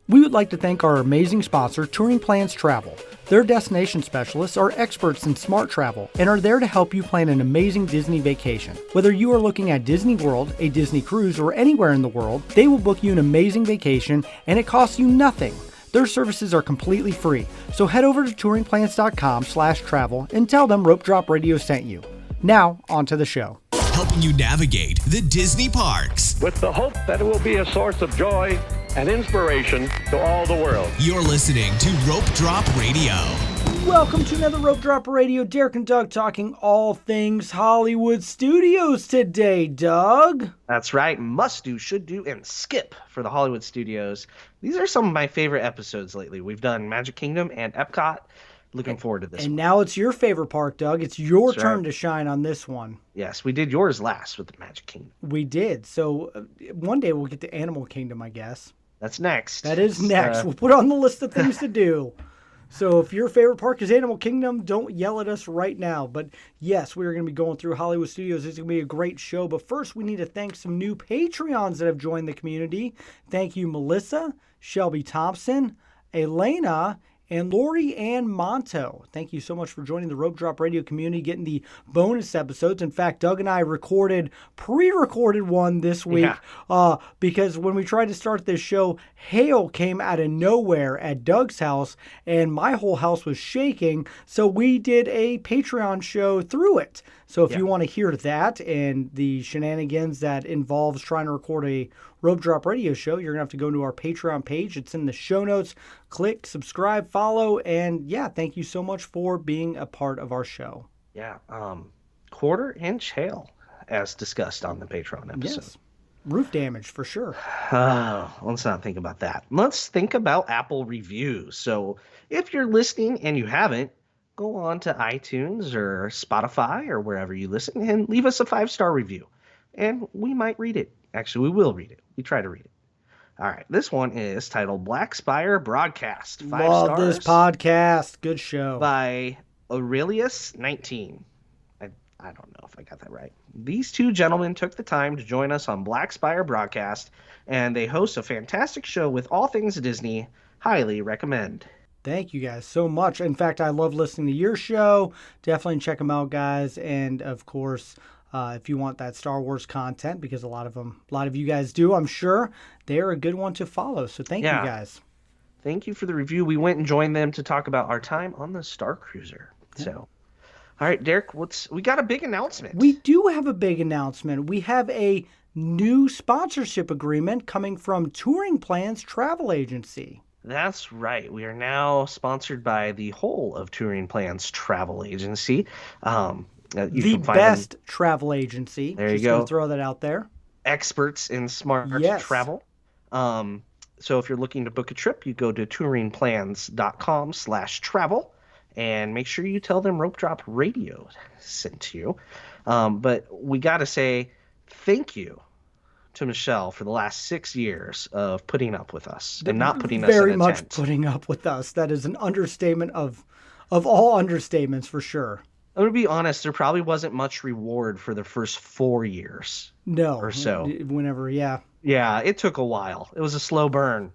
We would like to thank our amazing sponsor, Touring Plans Travel. Their destination specialists are experts in smart travel and are there to help you plan an amazing Disney vacation. Whether you are looking at Disney World, a Disney cruise, or anywhere in the world, they will book you an amazing vacation and it costs you nothing. Their services are completely free, so head over to touringplans.com/travel and tell them Rope Drop Radio sent you. Now, on to the show. Helping you navigate the Disney parks. With the hope that it will be a source of joy and inspiration to all the world. You're listening to Rope Drop Radio. Welcome to another Rope Drop Radio. Derek and Doug talking all things Hollywood Studios today, Doug. That's right. Must do, should do, and skip for the Hollywood Studios. These are some of my favorite episodes lately. We've done Magic Kingdom and Epcot. Looking forward to this one. And now it's your favorite park, Doug. It's your turn to shine on this one. Yes, we did yours last with the Magic Kingdom. We did. So one day we'll get to Animal Kingdom, I guess. That's next. That is next. We'll put it on the list of things to do. So if your favorite park is Animal Kingdom, don't yell at us right now. But yes, we're going to be going through Hollywood Studios. It's going to be a great show. But first, we need to thank some new Patreons that have joined the community. Thank you, Melissa, Shelby Thompson, Elena, and Lori Ann Monto. Thank you so much for joining the Rope Drop Radio community, getting the bonus episodes. In fact, Doug and I pre-recorded one this week because when we tried to start this show, hail came out of nowhere at Doug's house, and my whole house was shaking. So we did a Patreon show through it. So if you want to hear that and the shenanigans that involves trying to record a Rope Drop Radio show, you're going to have to go to our Patreon page. It's in the show notes. Click, subscribe, follow, and thank you so much for being a part of our show. Yeah, quarter-inch hail, as discussed on the Patreon episode. Yes, roof damage for sure. Let's not think about that. Let's think about Apple reviews. So if you're listening and you haven't, go on to iTunes or Spotify or wherever you listen and leave us a 5-star review. And we might read it. Actually, we will read it. We try to read it. All right. This one is titled Black Spire Broadcast. 5 Love stars. this podcast. Good show. By Aurelius19. I don't know if I got that right. These two gentlemen took the time to join us on Black Spire Broadcast, and they host a fantastic show with all things Disney. Highly recommend. Thank you guys so much. In fact, I love listening to your show. Definitely check them out, guys. And of course, if you want that Star Wars content, because a lot of you guys do, I'm sure, they're a good one to follow. So thank you guys. Thank you for the review. We went and joined them to talk about our time on the Star Cruiser. So, all right, Derek, we got a big announcement. We do have a big announcement. We have a new sponsorship agreement coming from Touring Plans Travel Agency. That's right. We are now sponsored by the whole of Touring Plans Travel Agency. The best travel agency. There you go. Just throw that out there. Experts in smart travel. So if you're looking to book a trip, you go to touringplans.com/travel and make sure you tell them Rope Drop Radio sent to you. But we got to say thank you to Michelle for the last 6 years of putting up with us and not putting us in a tent. Very much putting up with us. That is an understatement of all understatements for sure. I'm going to be honest, there probably wasn't much reward for the first 4 years. No. Or so. Whenever, yeah. Yeah, it took a while. It was a slow burn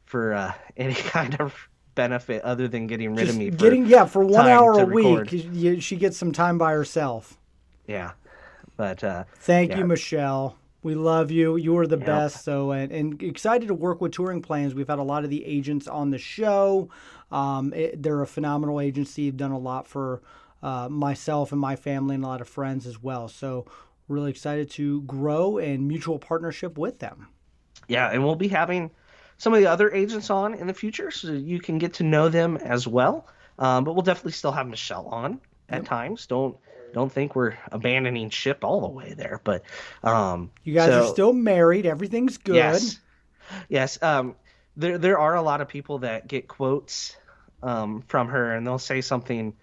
for any kind of benefit other than getting rid of me. For 1 hour a week, she gets some time by herself. Yeah. But thank you, Michelle. We love you. You are the best. So and excited to work with Touring Plans. We've had a lot of the agents on the show. They're a phenomenal agency. They've done a lot for myself and my family and a lot of friends as well. So really excited to grow and mutual partnership with them. Yeah, and we'll be having some of the other agents on in the future so you can get to know them as well. But we'll definitely still have Michelle on at times. Don't think we're abandoning ship all the way there, but you guys are still married. Everything's good. Yes. There are a lot of people that get quotes from her, and they'll say something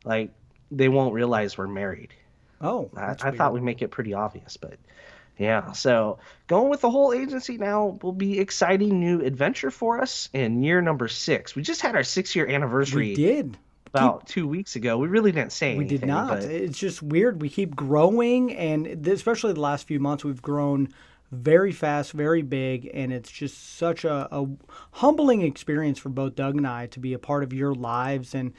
like they won't realize we're married. Oh, I thought we'd make it pretty obvious, but yeah. So going with the whole agency now will be exciting new adventure for us in year number 6. We just had our 6-year anniversary. We did. About 2 weeks ago. We really didn't say anything. We did not. But it's just weird. We keep growing, and especially the last few months, we've grown very fast, very big, and it's just such a humbling experience for both Doug and I to be a part of your lives and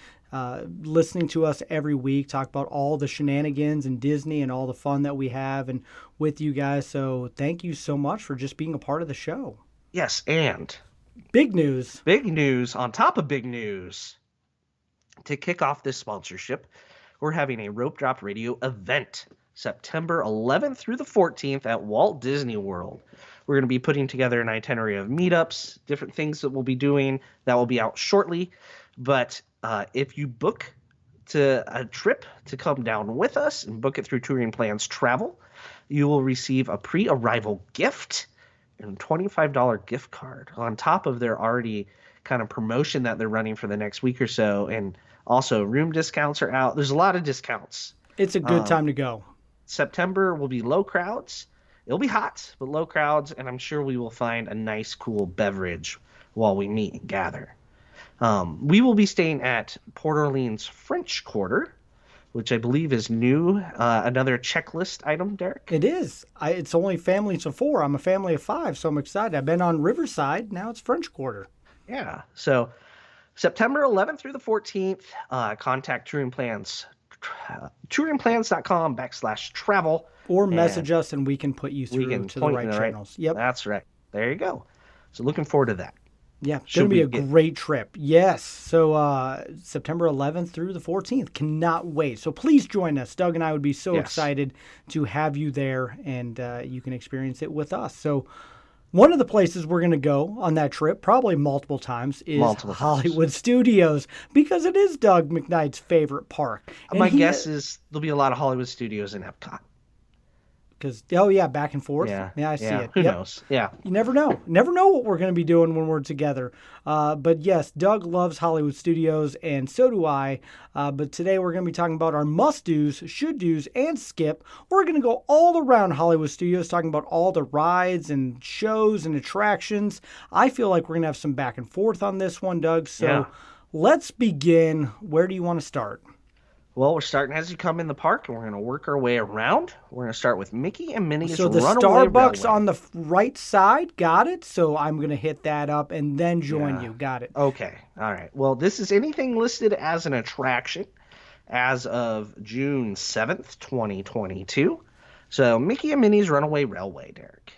listening to us every week talk about all the shenanigans and Disney and all the fun that we have and with you guys. So thank you so much for just being a part of the show. Yes, and big news on top of big news. To kick off this sponsorship, we're having a Rope Drop Radio event September 11th through the 14th at Walt Disney World. We're going to be putting together an itinerary of meetups, different things that we'll be doing that will be out shortly. But if you book to a trip to come down with us and book it through Touring Plans Travel, you will receive a pre-arrival gift and a $25 gift card on top of their already kind of promotion that they're running for the next week or so. And also room discounts are out. There's a lot of discounts. It's a good time to go. September will be low crowds. It'll be hot, but low crowds, and I'm sure we will find a nice, cool beverage while we meet and gather. We will be staying at Port Orleans French Quarter, which I believe is new. Another checklist item, Derek? It is. It's only families of 4. I'm a family of 5, so I'm excited. I've been on Riverside. Now it's French Quarter. Yeah. So September 11th through the 14th, contact Touring Plans, touringplans.com/travel. Or message us and we can put you through to the right channels. Yep. That's right. There you go. So looking forward to that. Yeah, it's going to be a great trip. Yes. So September 11th through the 14th. Cannot wait. So please join us. Doug and I would be so excited to have you there, and you can experience it with us. So one of the places we're going to go on that trip, probably multiple times, is Hollywood Studios, because it is Doug McKnight's favorite park. And my guess is there'll be a lot of Hollywood Studios in Epcot. Because, back and forth. Yeah, I see it. Who knows? Yeah. You never know. Never know what we're going to be doing when we're together. But yes, Doug loves Hollywood Studios, and so do I. But today we're going to be talking about our must-dos, should-dos, and skip. We're going to go all around Hollywood Studios, talking about all the rides and shows and attractions. I feel like we're going to have some back and forth on this one, Doug. So let's begin. Where do you want to start? Well, we're starting as you come in the park, and we're going to work our way around. We're going to start with Mickey and Minnie's So the Runaway Starbucks Railway. on the right side, got it? So I'm going to hit that up and then join you. Got it. Okay. All right. Well, this is anything listed as an attraction as of June 7th, 2022. So Mickey and Minnie's Runaway Railway, Derek.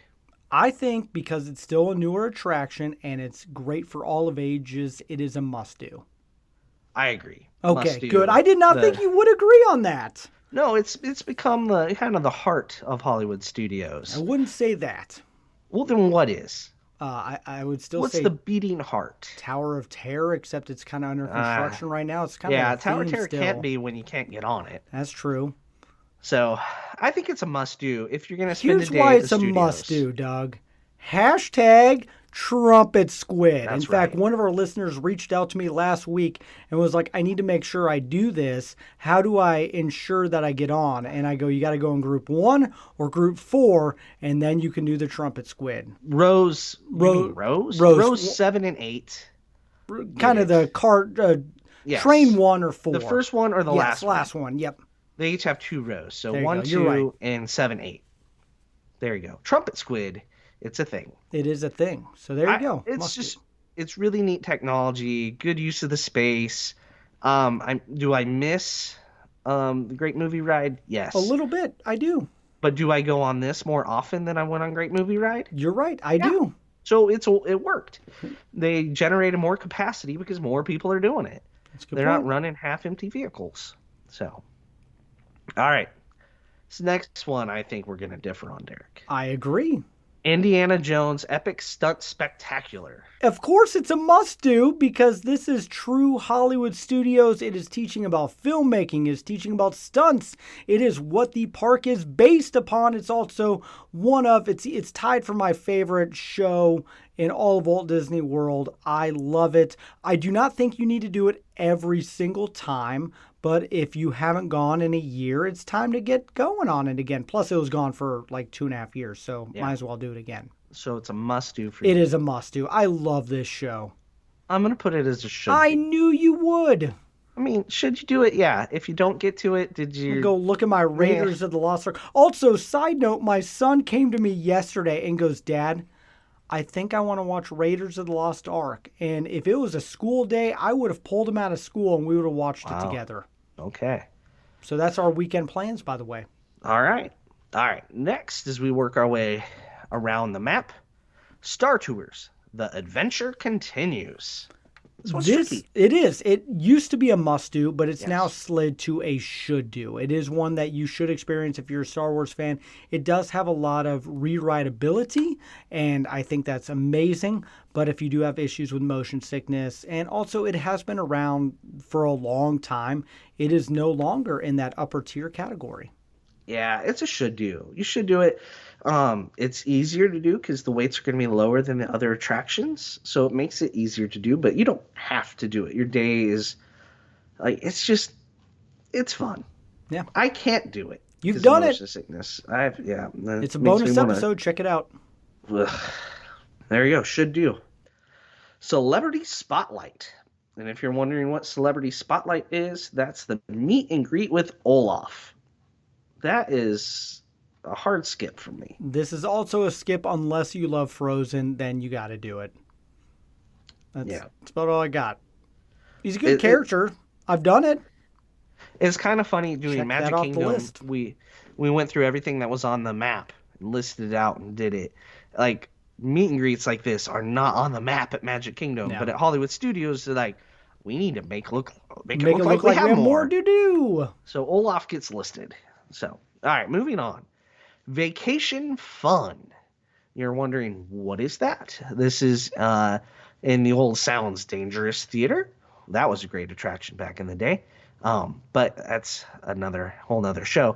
I think because it's still a newer attraction and it's great for all of ages, it is a must-do. I agree. Okay, good. I did not think you would agree on that. No, it's become the kind of the heart of Hollywood Studios. I wouldn't say that. Well, then what is? I would still What's say the beating heart? Tower of Terror, except it's kind of under construction right now. It's kind of a Tower of theme Terror still. can't be when you can't get on it. That's true. So I think it's a must-do if you're going to spend Here's a day why at the it's a studios. must-do, Doug. Hashtag Trumpet Squid. That's In fact, right. one of our listeners reached out to me last week and was like, I need to make sure I do this. How do I ensure that I get on? And I go, you got to go in group 1 or group 4, and then you can do the Trumpet Squid. Rows 7 and 8. Kind of the cart, Yes. train 1 or 4. The first one or the yes, last one. Yep. They each have 2 rows. So There you 1, go. 2, You're right. and 7, 8. There you go. Trumpet Squid. It's a thing. It is a thing. So there you go. It's really neat technology, good use of the space. Do I miss the Great Movie Ride? Yes. A little bit. I do. But do I go on this more often than I went on Great Movie Ride? You're right. I do. So it worked. They generated more capacity because more people are doing it. That's a good They're point. not running half-empty vehicles. So, all right. This next one I think we're going to differ on, Derek. I agree. Indiana Jones Epic Stunt Spectacular. Of course, it's a must-do because this is true Hollywood Studios. It is teaching about filmmaking. It is teaching about stunts. It is what the park is based upon. It's also it's tied for my favorite show in all of Walt Disney World. I love it. I do not think you need to do it every single time, but if you haven't gone in a year, it's time to get going on it again. Plus, it was gone for like 2.5 years, so might as well do it again. So it's a must-do for you. It is a must-do. I love this show. I'm going to put it as a should. I knew you would. I mean, should you do it? Yeah. If you don't get to it, did I'm gonna you? go look at my Raiders of the Lost Ark. Also, side note, my son came to me yesterday and goes, Dad, I think I want to watch Raiders of the Lost Ark. And if it was a school day, I would have pulled him out of school and we would have watched it Wow. together. Okay. So that's our weekend plans, by the way. All right. All right. Next, as we work our way around the map, Star Tours. The adventure continues. This one's tricky. It is. It used to be a must do, but it's Yes. now slid to a should do. It is one that you should experience if you're a Star Wars fan. It does have a lot of rewritability, and I think that's amazing. But if you do have issues with motion sickness, and also it has been around for a long time, it is no longer in that upper tier category. Yeah, it's a should do. You should do it. It's easier to do because the weights are going to be lower than the other attractions, so it makes it easier to do. But you don't have to do it. Your day is like it's fun. Yeah. I can't do it. You've 'cause of done it. motion sickness. Yeah. that It's a makes me bonus wanna- episode. Check it out. Ugh. There you go. Should do. Celebrity Spotlight. And if you're wondering what Celebrity Spotlight is, that's the meet and greet with Olaf. That is a hard skip for me. This is also a skip unless you love Frozen, then you got to do it. That's about all I got. He's a good character. I've done it. It's kind of funny doing Check that Magic off the Kingdom. list. We went through everything that was on the map and listed it out and did it. Like meet and greets like this are not on the map at Magic Kingdom, No. but at Hollywood Studios, they're like, we need to make it look Make it look like we have more to do. So Olaf gets listed. So, all right, moving on. Vacation Fun. You're wondering, what is that? This is in the old Sounds Dangerous Theater. That was a great attraction back in the day. But that's whole nother show.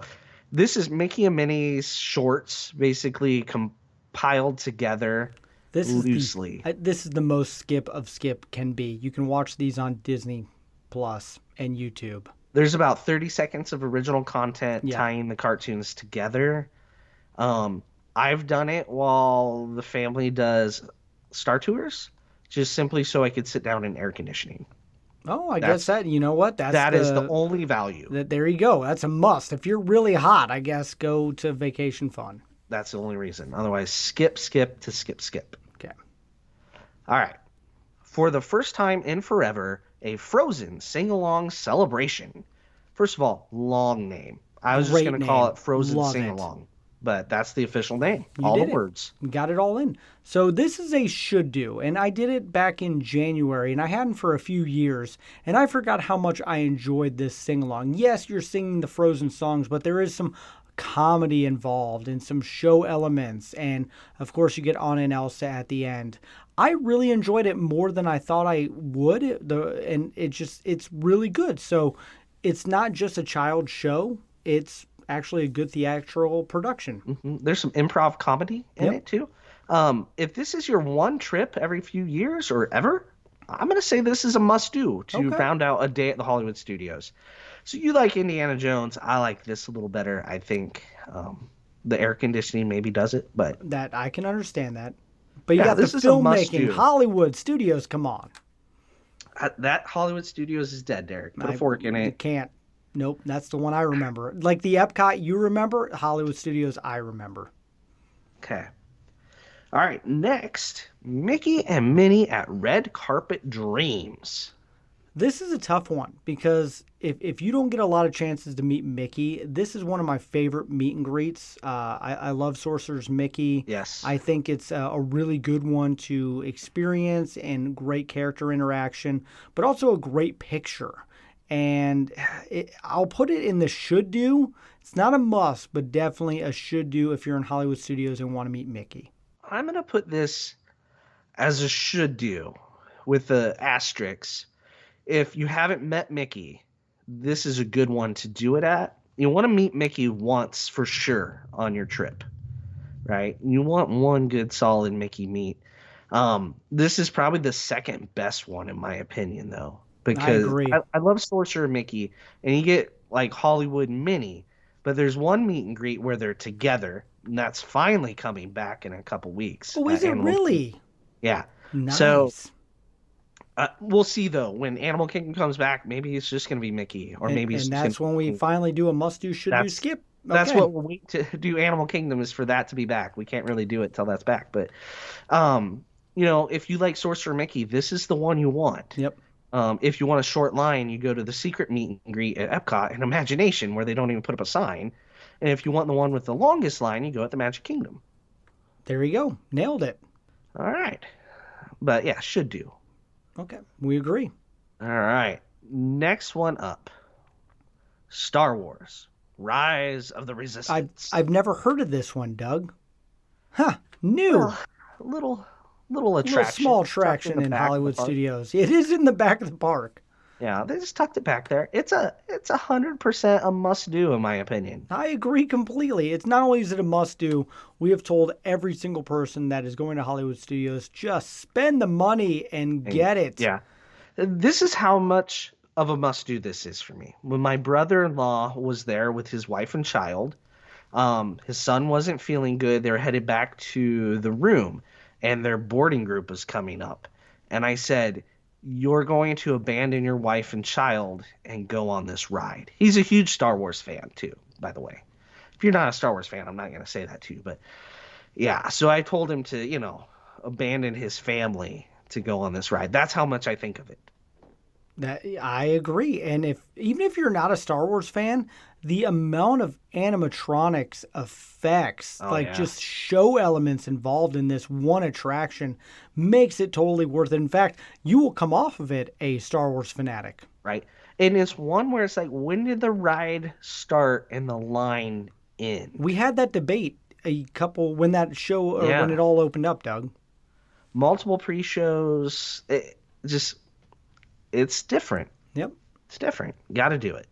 This is Mickey and Minnie's shorts, basically compiled together loosely. This is the most skip of skip can be. You can watch these on Disney Plus and YouTube. There's about 30 seconds of original content Yeah. tying the cartoons together. I've done it while the family does Star Tours, just simply so I could sit down in air conditioning. Oh, I guess that, you know what? That is the only value. There you go. That's a must. If you're really hot, I guess go to Vacation Fun. That's the only reason. Otherwise, skip to skip. Okay. All right. For the first time in forever, a Frozen sing-along celebration. First of all, long name. I was just Great going to call name. it Frozen Love it. Sing-along. But that's the official name. You All the did it. words. Got it all in. So this is a should do, and I did it back in January, and I hadn't for a few years, and I forgot how much I enjoyed this sing-along. Yes, you're singing the Frozen songs, but there is some comedy involved and some show elements, and of course you get Anna and Elsa at the end. I really enjoyed it more than I thought I would, and it's really good. So it's not just a child show, it's actually a good theatrical production. Mm-hmm. There's some improv comedy in it too. If this is your one trip every few years or ever, I'm going to say this is a must-do to round out a day at the Hollywood Studios. So you like Indiana Jones. I like this a little better. I think the air conditioning maybe does it, but That I can understand that. But you Yeah, got the this is a filmmaking, must-do. Hollywood Studios, come on. that Hollywood Studios is dead, Derek. Put a fork in You it. can't. Nope, that's the one I remember. Like the Epcot you remember, Hollywood Studios I remember. Okay. All right, next, Mickey and Minnie at Red Carpet Dreams. This is a tough one because if you don't get a lot of chances to meet Mickey, this is one of my favorite meet and greets. I love Sorcerer's Mickey. Yes. I think it's a really good one to experience and great character interaction, but also a great picture. And I'll put it in the should do. It's not a must, but definitely a should do if you're in Hollywood Studios and want to meet Mickey. I'm going to put this as a should do with the asterisks. If you haven't met Mickey, this is a good one to do it at. You want to meet Mickey once for sure on your trip, right? You want one good solid Mickey meet. This is probably the second best one in my opinion, though, because agree. I love Sorcerer Mickey, and you get like Hollywood Minnie, but there's one meet and greet where they're together, and that's finally coming back in a couple weeks. Oh, is it Animal really? Kingdom. Yeah. Nice. So We'll see though. When Animal Kingdom comes back, maybe it's just going to be Mickey, or maybe it's And just going that's when we to. finally do a must do, should do, That's skip. that's Okay. what we'll wait to do. Animal Kingdom is for that to be back. We can't really do it till that's back. But, um, if you like Sorcerer Mickey, this is the one you want. Yep. If you want a short line, you go to the secret meet and greet at Epcot and Imagination, where they don't even put up a sign. And if you want the one with the longest line, you go at the Magic Kingdom. There you go. Nailed it. All right. But yeah, should do. Okay. We agree. All right. Next one up. Star Wars: Rise of the Resistance. I've never heard of this one, Doug. Huh. New. Well, little Little attraction. small tucked attraction the in back of the Hollywood park. Studios. It is in the back of the park. Yeah, they just tucked it back there. It's 100% a must do in my opinion. I agree completely. It's not only is it a must do, we have told every single person that is going to Hollywood Studios, just spend the money and get it. Yeah. This is how much of a must do this is for me. When my brother-in-law was there with his wife and child, his son wasn't feeling good. They were headed back to the room and their boarding group was coming up. And I said, "You're going to abandon your wife and child and go on this ride." He's a huge Star Wars fan too, by the way. If you're not a Star Wars fan, I'm not going to say that to you, but yeah. So I told him to, abandon his family to go on this ride. That's how much I think of it. That I agree. And even if you're not a Star Wars fan, the amount of animatronics effects, Yeah. just show elements involved in this one attraction makes it totally worth it. In fact, you will come off of it a Star Wars fanatic. Right. And it's one where it's like, when did the ride start and the line end? We had that debate when that show or Yeah. when it all opened up, Doug. Multiple pre-shows. It's different. Yep. It's different. Got to do it.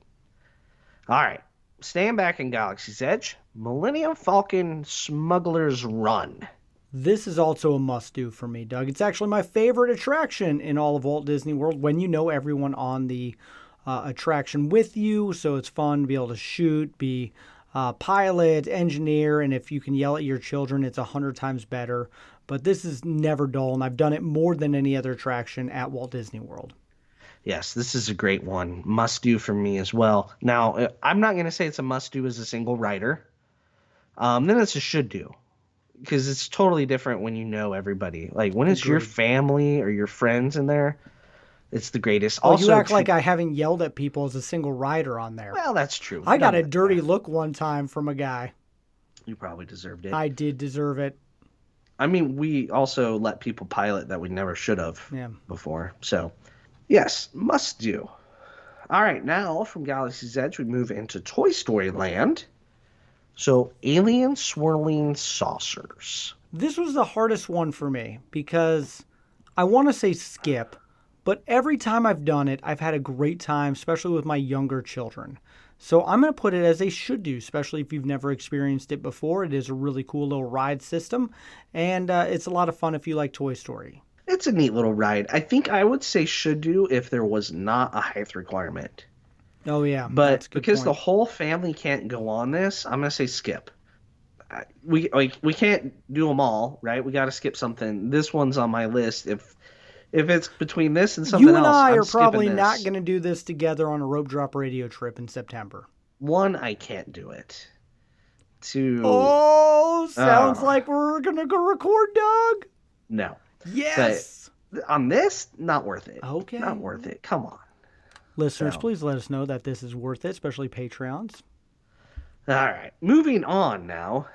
All right. Staying back in Galaxy's Edge, Millennium Falcon Smuggler's Run. This is also a must-do for me, Doug. It's actually my favorite attraction in all of Walt Disney World when you know everyone on the attraction with you, so it's fun to be able to shoot, be pilot, engineer, and if you can yell at your children, it's 100 times better. But this is never dull, and I've done it more than any other attraction at Walt Disney World. Yes, this is a great one. Must do for me as well. Now, I'm not going to say it's a must do as a single rider. Then it's a should do. Because it's totally different when you know everybody. Like when it's your family or your friends in there, it's the greatest. Oh, Also, you act like I haven't yelled at people as a single rider on there. Well, that's true. I got a Don't dirty let that. look one time from a guy. You probably deserved it. I did deserve it. I mean, we also let people pilot that we never should have Yeah. before. So, yes, must do. All right, now from Galaxy's Edge, we move into Toy Story Land. So, alien swirling saucers. This was the hardest one for me because I want to say skip, but every time I've done it, I've had a great time, especially with my younger children. So I'm going to put it as they should do, especially if you've never experienced it before. It is a really cool little ride system, and it's a lot of fun if you like Toy Story. It's a neat little ride. I think I would say should do if there was not a height requirement. Oh, yeah. But that's a good because the point. whole family can't go on this, I'm going to say skip. We can't do them all, right? We got to skip something. This one's on my list. If it's between this and something You and else, I I'm are probably skipping not this. going to do this together on a rope drop radio trip in September. One, I can't do it. Two, Oh, sounds Oh. like we're going to go record, Doug. no. Yes. On this, not worth it. Okay. Not worth it. Come on. Listeners, So. please let us know that this is worth it, especially Patreons. All right. Moving on now.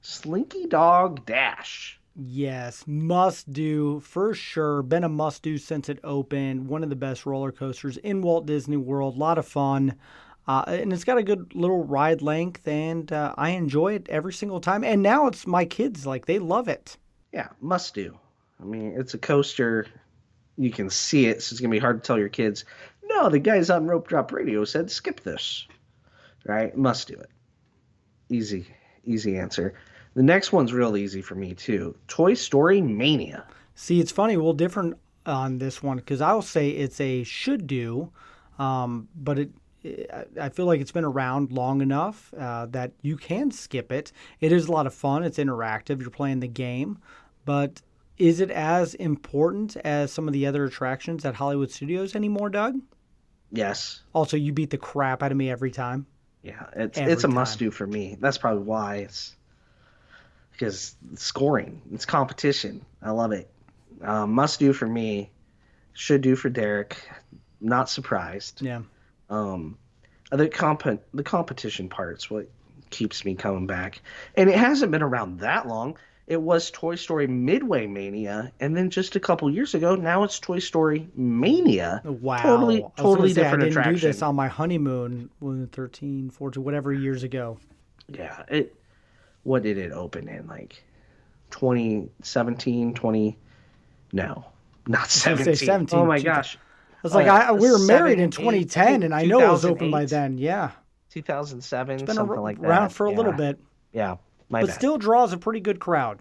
Slinky Dog Dash. Yes, must do for sure. Been a must do since it opened. One of the best roller coasters in Walt Disney World. A lot of fun. And it's got a good little ride length, and I enjoy it every single time. And now it's my kids, they love it. Yeah, must do. I mean, it's a coaster. You can see it, so it's going to be hard to tell your kids, no, the guys on Rope Drop Radio said skip this. Right? Must do it. Easy answer. The next one's real easy for me, too. Toy Story Mania. See, it's funny. We'll different on this one because I'll say it's a should do, but I feel like it's been around long enough that you can skip it. It is a lot of fun. It's interactive. You're playing the game, but Is it as important as some of the other attractions at Hollywood Studios anymore, Doug? Yes. Also, you beat the crap out of me every time. Yeah, it's Every a time. must do for me. That's probably why. It's because scoring, it's competition. I love it. Must do for me. Should do for Derek. Not surprised. Yeah. The competition part's what keeps me coming back, and it hasn't been around that long. It was Toy Story Midway Mania, and then just a couple years ago, now it's Toy Story Mania. Wow. Totally I was gonna say, different I didn't attraction. do this on my honeymoon, 13, 14, whatever years ago. Yeah, what did it open in, like 2017, 20? No, not I was gonna 17. say 17. Oh my gosh. I was like, we were married in 7, 8, 2010, and I know it was open by 2008. then. Yeah. 2007, Been something like that. around for a Yeah. little bit, Yeah, my but bad. still draws a pretty good crowd.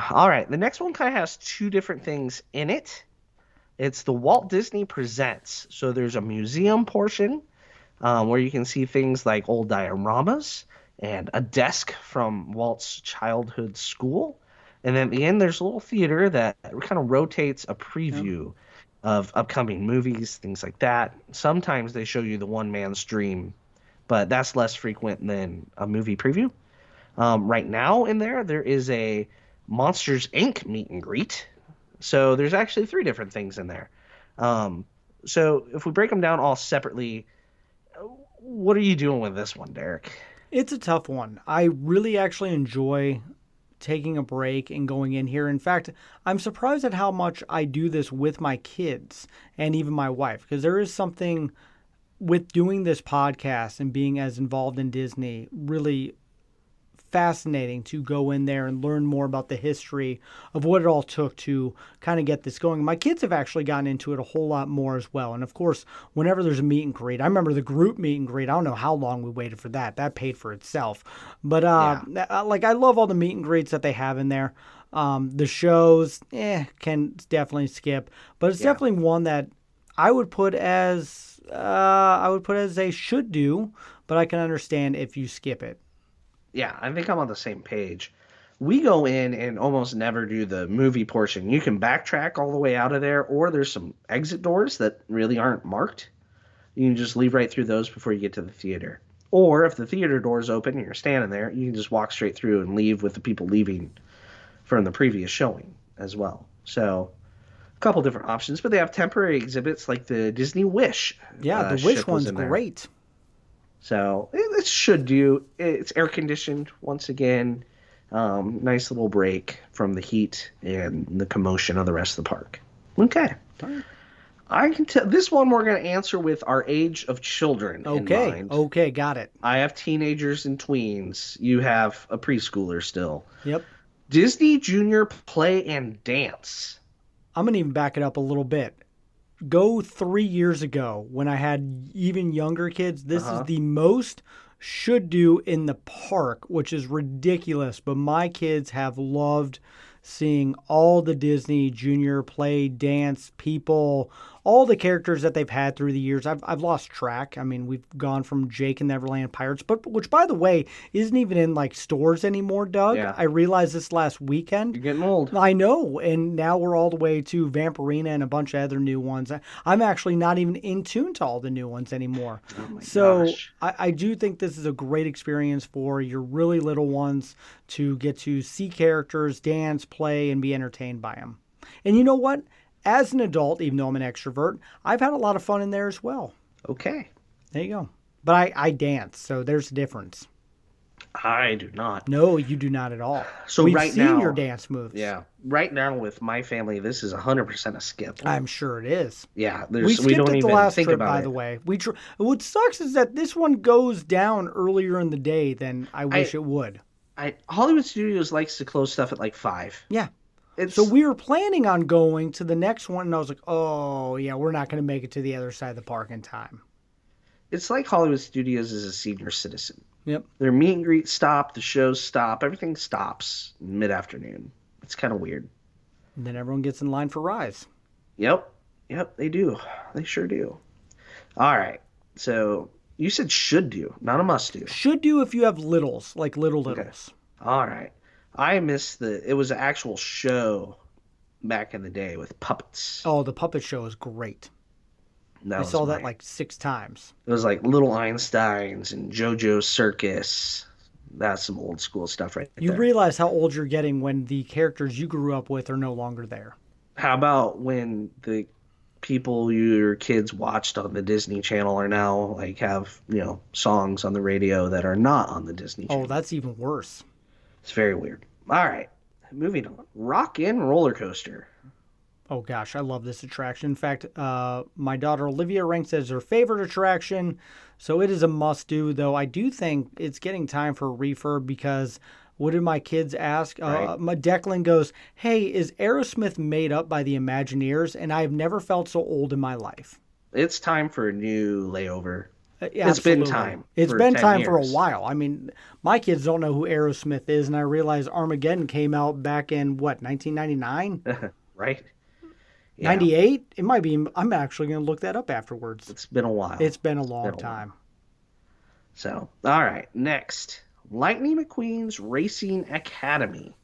All right, the next one kind of has two different things in it. It's the Walt Disney Presents. So there's a museum portion where you can see things like old dioramas and a desk from Walt's childhood school. And then at the end, there's a little theater that kind of rotates a preview of upcoming movies, things like that. Sometimes they show you the one man's dream, but that's less frequent than a movie preview. Right now in there is a Monsters, Inc. meet and greet. So there's actually 3 different things in there. So if we break them down all separately, what are you doing with this one, Derek? It's a tough one. I really actually enjoy taking a break and going in here. In fact, I'm surprised at how much I do this with my kids and even my wife, because there is something with doing this podcast and being as involved in Disney really fascinating to go in there and learn more about the history of what it all took to kind of get this going. My kids have actually gotten into it a whole lot more as well. And of course, whenever there's a meet and greet, I remember the group meet and greet. I don't know how long we waited for that. That paid for itself. But like, I love all the meet and greets that they have in there. The shows, can definitely skip, but it's definitely one that I would put as a should do, but I can understand if you skip it. Yeah, I think I'm on the same page. We go in and almost never do the movie portion. You can backtrack all the way out of there, or there's some exit doors that really aren't marked. You can just leave right through those before you get to the theater. Or if the theater door's open and you're standing there, you can just walk straight through and leave with the people leaving from the previous showing as well. So a couple different options, but they have temporary exhibits like the Disney Wish. Yeah, the Wish ship was one's in there. great. So it should do. It's air conditioned once again. Nice little break from the heat and the commotion of the rest of the park. Okay. I can tell this one we're going to answer with our age of children in mind. Okay, got it. I have teenagers and tweens. You have a preschooler still. Yep. Disney Junior Play and Dance. I'm going to even back it up a little bit. Go 3 years ago when I had even younger kids. This is the most should do in the park, which is ridiculous. But my kids have loved seeing all the Disney Junior Play, Dance people, all the characters that they've had through the years. I've lost track. I mean, we've gone from Jake and Neverland Pirates, but which, by the way, isn't even in like stores anymore, Doug. Yeah. I realized this last weekend. You're getting old. I know, and now we're all the way to Vampirina and a bunch of other new ones. I'm actually not even in tune to all the new ones anymore. Oh my So gosh. I do think this is a great experience for your really little ones to get to see characters, dance, play, and be entertained by them. And you know what? As an adult, even though I'm an extrovert, I've had a lot of fun in there as well. Okay. There you go. But I dance, so there's a difference. I do not. No, you do not at all. So We've right seen now- your dance moves. Yeah. Right now with my family, this is 100% a skip. I'm sure it is. Yeah. We skipped we don't it even the last think trip, about by it. the way. What sucks is that this one goes down earlier in the day than I wish it would. Hollywood Studios likes to close stuff at like 5. Yeah. It's, So we were planning on going to the next one, and I was like, oh, yeah, we're not going to make it to the other side of the park in time. It's like Hollywood Studios is a senior citizen. Yep. Their meet and greet stop, the shows stop, everything stops mid-afternoon. It's kind of weird. And then everyone gets in line for Rise. Yep, they do. They sure do. All right, so you said should do, not a must do. Should do if you have littles, like littles. All right. I missed it was an actual show back in the day with puppets. Oh, the puppet show is great. I saw that like 6 times. It was like Little Einsteins and JoJo's Circus. That's some old school stuff right You there. realize how old you're getting when the characters you grew up with are no longer there. How about when the people your kids watched on the Disney Channel are now like have, songs on the radio that are not on the Disney Channel? Oh, that's even worse. It's very weird. All right. Moving on. Rock and Roller Coaster. Oh gosh, I love this attraction. In fact, my daughter Olivia ranks it as her favorite attraction, so it is a must-do. Though I do think it's getting time for a refurb because what did my kids ask? Right. My Declan goes, "Hey, is Aerosmith made up by the Imagineers?" And I've never felt so old in my life. It's time for a new layover. Yeah, It's been absolutely. time. It's for been 10 time for a years. while. I mean, my kids don't know who Aerosmith is, and I realize Armageddon came out back in what, 1999? Right? Yeah. 98? It might be. I'm actually going to look that up afterwards. It's been a while. It's been a been long a while. time. So, all right. Next, Lightning McQueen's Racing Academy.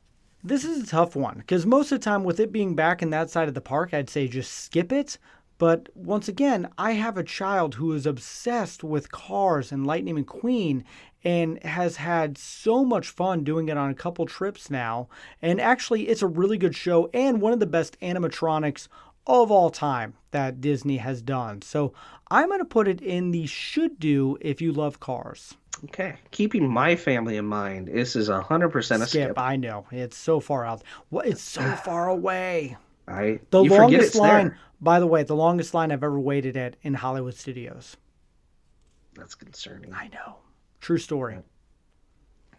This is a tough one because most of the time, with it being back in that side of the park, I'd say just skip it. But once again, I have a child who is obsessed with cars and Lightning McQueen and has had so much fun doing it on a couple trips now. And actually, it's a really good show and one of the best animatronics of all time that Disney has done. So I'm going to put it in the should do if you love cars. Okay. Keeping my family in mind, this is 100% a skip. I know. It's so far out. Well, it's so far away. The The you forget longest it's line, there. by the way, the longest line I've ever waited at in Hollywood studios. That's concerning. I know. True story.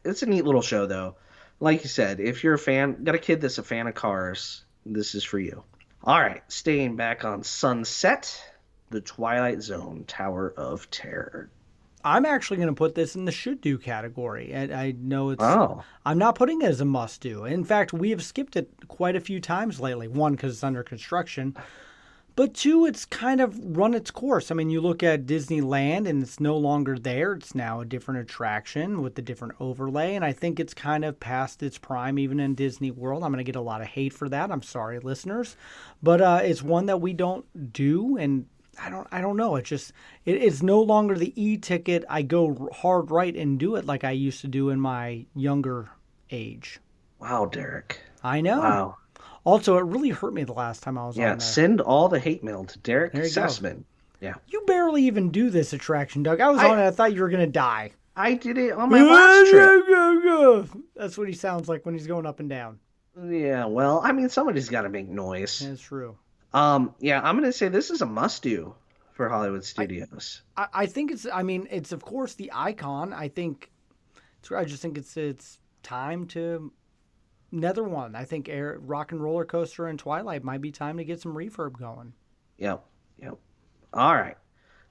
It's a neat little show, though. Like you said, if you're a fan, got a kid that's a fan of cars, this is for you. All right. Staying back on Sunset, the Twilight Zone Tower of Terror. I'm actually going to put this in the should do category. I know it's. Oh. I'm not putting it as a must do. In fact, we have skipped it quite a few times lately. One, because it's under construction. But two, it's kind of run its course. I mean, you look at Disneyland and it's no longer there. It's now a different attraction with a different overlay. And I think it's kind of past its prime even in Disney World. I'm going to get a lot of hate for that. I'm sorry, listeners. But it's one that we don't do. And I don't know. It's no longer the e-ticket. I go hard right and do it like I used to do in my younger age. Wow, Derek. I know. Wow. Also, it really hurt me the last time I was on Yeah, there. send all the hate mail to Derek There you go. Sussman. Yeah. You barely even do this attraction, Doug. I was on it. I thought you were going to die. I did it on my last trip. That's what he sounds like when he's going up and down. Yeah, well, I mean, somebody's got to make noise. That's true. Yeah, I'm going to say this is a must-do for Hollywood Studios. I think it's of course the icon. I just think it's time to another one. I think Rock and Roller Coaster and Twilight might be time to get some refurb going. Yep. All right.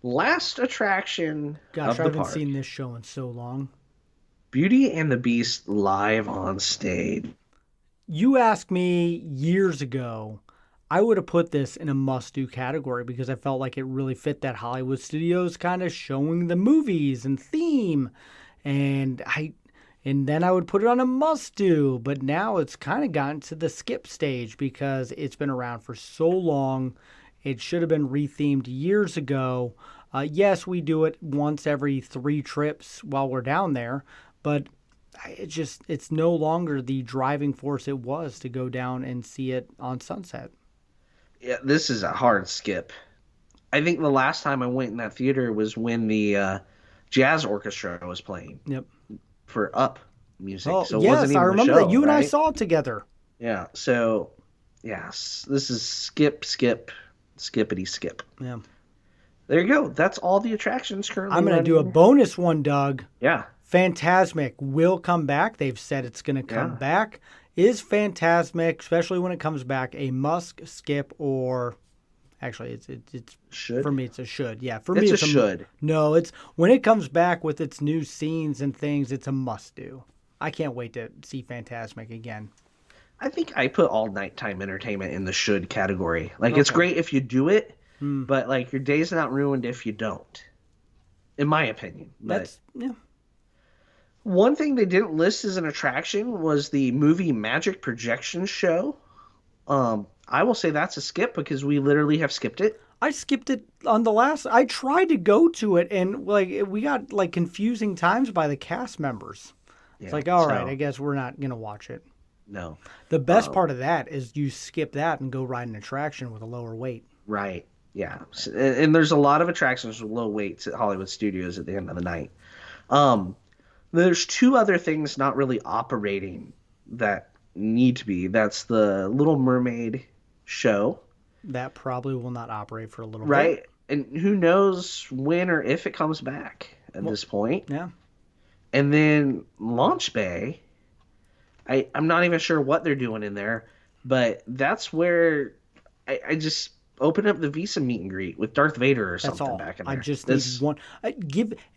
Last attraction Gosh, of I the haven't park. seen this show in so long. Beauty and the Beast live on stage. You asked me years ago, I would have put this in a must-do category because I felt like it really fit that Hollywood Studios kind of showing the movies and theme. And then I would put it on a must-do. But now it's kind of gotten to the skip stage because it's been around for so long. It should have been rethemed years ago. Yes, we do it once every 3 trips while we're down there. But it's no longer the driving force it was to go down and see it on Sunset. Yeah, this is a hard skip. I think the last time I went in that theater was when the jazz orchestra was playing. Yep. For Up music. Oh, So it yes, wasn't even I a remember show, that. You and I right? saw it together. Yeah, so, yes, this is skip, skippity skip. Yeah. There you go. That's all the attractions currently. I'm going to do a running. bonus one, Doug. Yeah. Phantasmic will come back. They've said it's going to come Yeah. back. Is Phantasmic, especially when it comes back, a must, skip, or actually, it's Should. for me, it's a should. Yeah, for It's me, a should. No, it's when it comes back with its new scenes and things, it's a must do. I can't wait to see Phantasmic again. I think I put all nighttime entertainment in the should category. Like, it's Okay. great if you do it, but, like, your day's not ruined if you don't. In my opinion. But Yeah. one thing they didn't list as an attraction was the movie Magic Projection Show. I will say that's a skip because we literally have skipped it. I skipped it on the last. I tried to go to it, and like we got like confusing times by the cast members. It's like, all right, I guess we're not gonna watch it. No. The best part of that is you skip that and go ride an attraction with a lower weight. Right. Yeah. And there's a lot of attractions with low weights at Hollywood Studios at the end of the night. There's two other things not really operating that need to be. That's the Little Mermaid show. That probably will not operate for a little bit. Right. And who knows when or if it comes back at this point. Yeah. And then Launch Bay, I'm not even sure what they're doing in there, but that's where I just open up the Visa meet and greet with Darth Vader or something back in there. I just need one.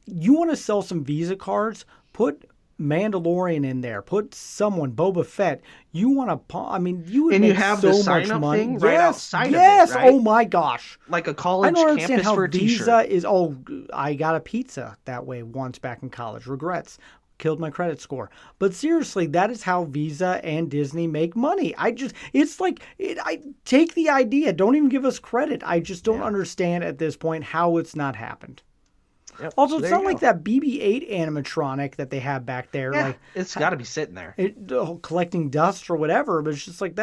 You want to sell some Visa cards? Put Mandalorian in there. Put someone, Boba Fett. You want to? I mean, you would and make you have so the much sign-up money. thing Yes, right outside yes. of it, right? Oh my gosh! Like a I college don't understand campus how for a Visa T-shirt. is. Oh, I got a pizza that way once back in college. Regrets. Killed my credit score. But seriously, that is how Visa and Disney make money. It's like, I take the idea. Don't even give us credit. I just don't understand at this point how it's not happened. Yep. Also, So it's there not you like go. that BB-8 animatronic that they have back there. Yeah, Like it's got to be sitting there. collecting dust or whatever. But it's just like,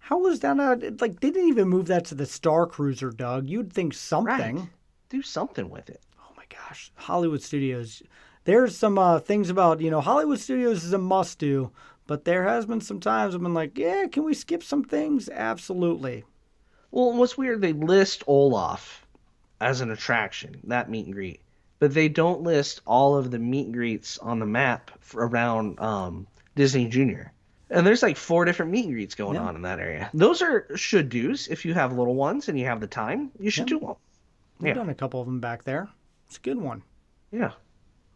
how is that not, like, they didn't even move that to the Star Cruiser, Doug. You'd think something. Right. Do something with it. Oh my gosh. Hollywood Studios. There's some things about, Hollywood Studios is a must do, but there has been some times I've been like, yeah, can we skip some things? Absolutely. Well, what's weird, they list Olaf as an attraction, that meet and greet, but they don't list all of the meet and greets on the map around Disney Junior. And there's like 4 different meet and greets going on in that area. Those are should do's. If you have little ones and you have the time, you should do them. We've done a couple of them back there. It's a good one. Yeah.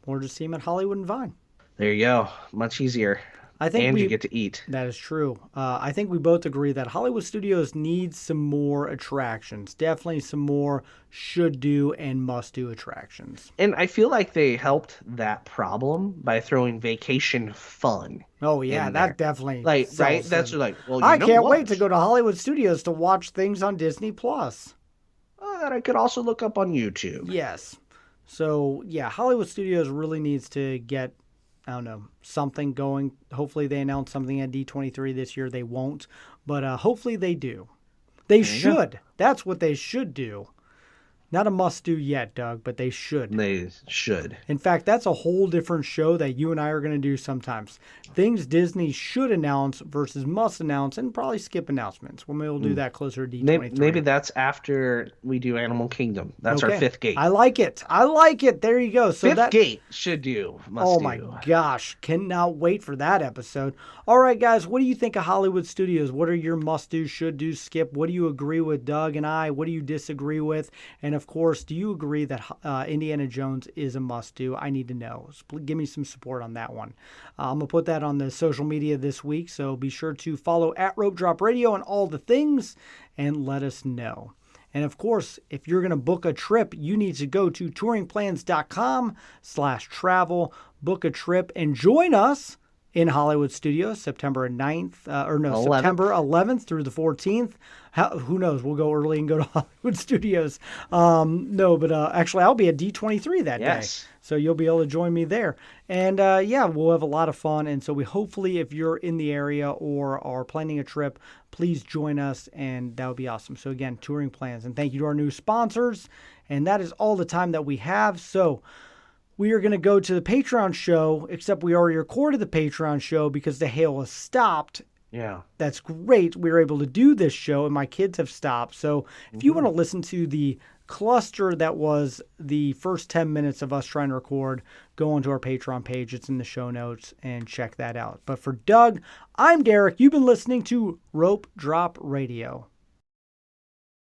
Or just see them at Hollywood and Vine. There you go. Much easier. I think and you get to eat. That is true. I think we both agree that Hollywood Studios needs some more attractions. Definitely some more should do and must do attractions. And I feel like they helped that problem by throwing vacation fun. Oh yeah, in that there. definitely Like, sells right? That's them. like, well, I can't wait to go to Hollywood Studios to watch things on Disney Plus. That I could also look up on YouTube. Yes. So yeah, Hollywood Studios really needs to get, I don't know, something going. Hopefully they announce something at D23 this year. They won't, but hopefully they do. They should. That's what they should do. Not a must do yet, Doug, but they should. They should. In fact, that's a whole different show that you and I are going to do sometimes. Things Disney should announce versus must announce, and probably skip announcements. Well, maybe we'll do that closer to D23. Maybe that's after we do Animal Kingdom. That's our 5th gate. I like it. I like it. There you go. So 5th gate should do. Must oh do. my gosh. Cannot wait for that episode. All right, guys. What do you think of Hollywood Studios? What are your must do, should do, skip? What do you agree with Doug and I? What do you disagree with? And of course, do you agree that Indiana Jones is a must do? I need to know. So give me some support on that one. I'm going to put that on the social media this week. So be sure to follow at Rope Drop Radio on all the things and let us know. And of course, if you're going to book a trip, you need to go to touringplans.com/travel, book a trip, and join us in Hollywood Studios, September 11th through the 14th. Who knows? We'll go early and go to Hollywood Studios. Actually, I'll be at D23 that day. So you'll be able to join me there. And we'll have a lot of fun. And so hopefully, if you're in the area or are planning a trip, please join us. And that would be awesome. So again, Touring Plans. And thank you to our new sponsors. And that is all the time that we have. So we are going to go to the Patreon show, except we already recorded the Patreon show because the hail has stopped. Yeah. That's great. We were able to do this show, and my kids have stopped. So if you want to listen to the cluster that was the first 10 minutes of us trying to record, go onto our Patreon page. It's in the show notes, and check that out. But for Doug, I'm Derek. You've been listening to Rope Drop Radio.